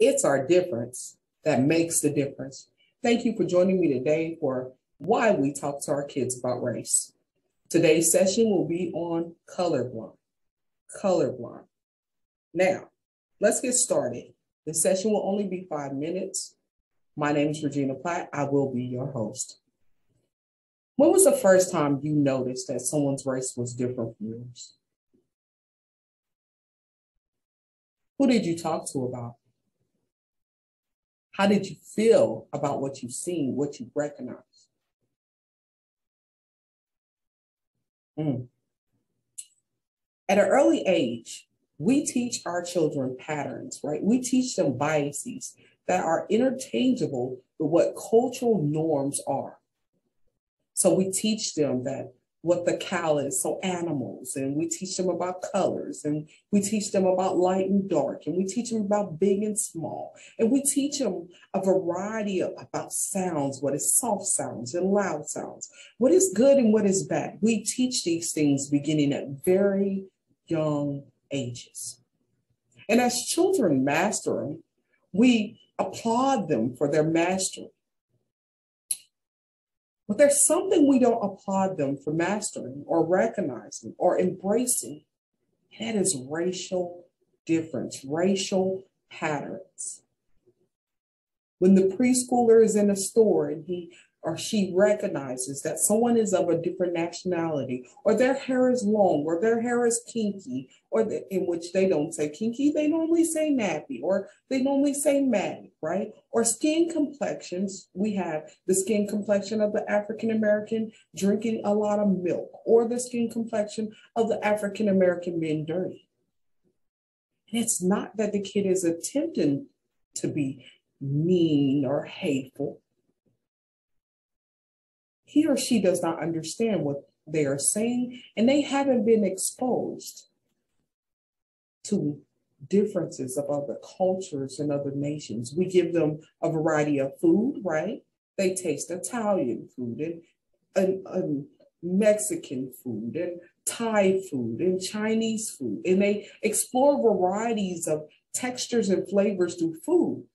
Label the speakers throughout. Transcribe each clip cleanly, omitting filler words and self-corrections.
Speaker 1: It's our difference that makes the difference. Thank you for joining me today for why we talk to our kids about race. Today's session will be on colorblind. Colorblind. Now, let's get started. The session will only be 5 minutes. My name is Regina Platt. I will be your host. When was the first time you noticed that someone's race was different from yours? Who did you talk to about? How did you feel about what you've seen, what you recognized? At an early age, we teach our children patterns, right? We teach them biases that are interchangeable with what cultural norms are. So we teach them that what the cow is, so animals, and we teach them about colors, and we teach them about light and dark, and we teach them about big and small, and we teach them a variety about sounds, what is soft sounds and loud sounds, what is good and what is bad. We teach these things beginning at very young ages. And as children master them, we applaud them for their mastery. But there's something we don't applaud them for mastering or recognizing or embracing, and that is racial difference, racial patterns. When the preschooler is in a store and he or she recognizes that someone is of a different nationality, or their hair is long, or their hair is kinky, or in which they don't say kinky, they normally say nappy, or they normally say matted, right? Or skin complexions, we have the skin complexion of the African American drinking a lot of milk, or the skin complexion of the African American being dirty. And it's not that the kid is attempting to be mean or hateful. He or she does not understand what they are saying, and they haven't been exposed to differences of other cultures and other nations. We give them a variety of food, right? They taste Italian food and Mexican food and Thai food and Chinese food, and they explore varieties of textures and flavors through food.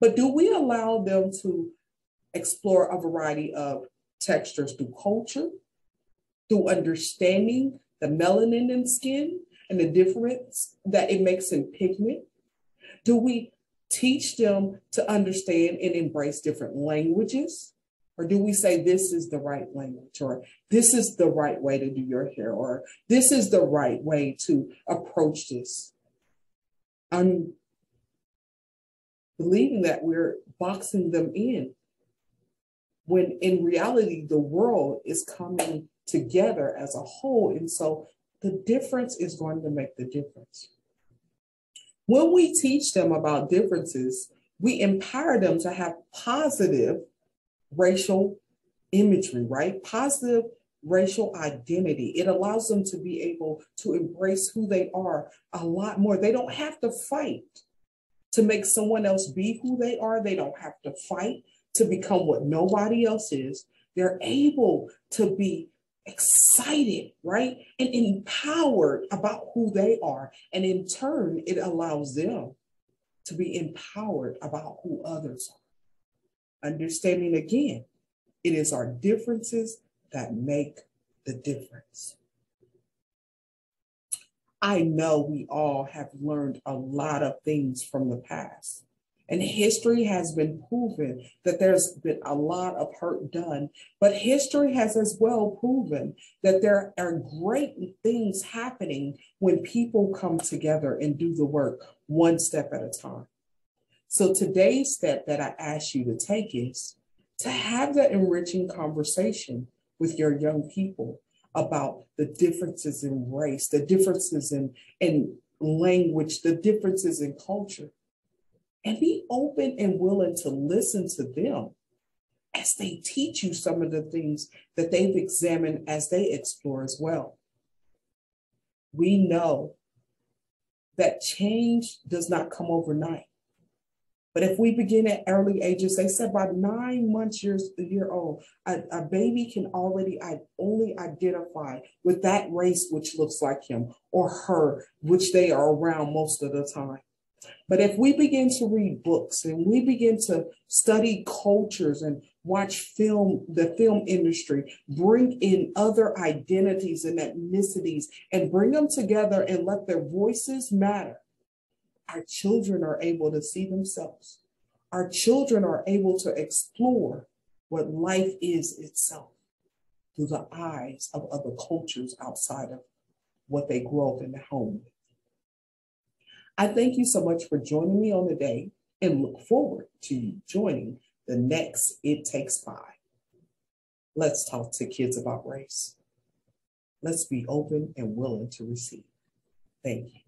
Speaker 1: But do we allow them to explore a variety of textures through culture, through understanding the melanin in skin and the difference that it makes in pigment? Do we teach them to understand and embrace different languages? Or do we say this is the right language, or this is the right way to do your hair, or this is the right way to approach this? I'm believing that we're boxing them in, when in reality, the world is coming together as a whole. And so the difference is going to make the difference. When we teach them about differences, we empower them to have positive racial imagery, right? Positive racial identity. It allows them to be able to embrace who they are a lot more. They don't have to fight to make someone else be who they are. They don't have to fight to become what nobody else is. They're able to be excited, right? And empowered about who they are. And in turn, it allows them to be empowered about who others are. Understanding again, it is our differences that make the difference. I know we all have learned a lot of things from the past. And history has been proven that there's been a lot of hurt done, but history has as well proven that there are great things happening when people come together and do the work one step at a time. So today's step that I ask you to take is to have that enriching conversation with your young people about the differences in race, the differences in language, the differences in culture. And be open and willing to listen to them as they teach you some of the things that they've examined as they explore as well. We know that change does not come overnight. But if we begin at early ages, they said by 9 months, a year old, a baby can already only identify with that race which looks like him or her, which they are around most of the time. But if we begin to read books and we begin to study cultures and watch film, the film industry, bring in other identities and ethnicities and bring them together and let their voices matter, our children are able to see themselves. Our children are able to explore what life is itself through the eyes of other cultures outside of what they grow up in the home. I thank you so much for joining me on the day and look forward to you joining the next It Takes 5. Let's talk to kids about race. Let's be open and willing to receive. Thank you.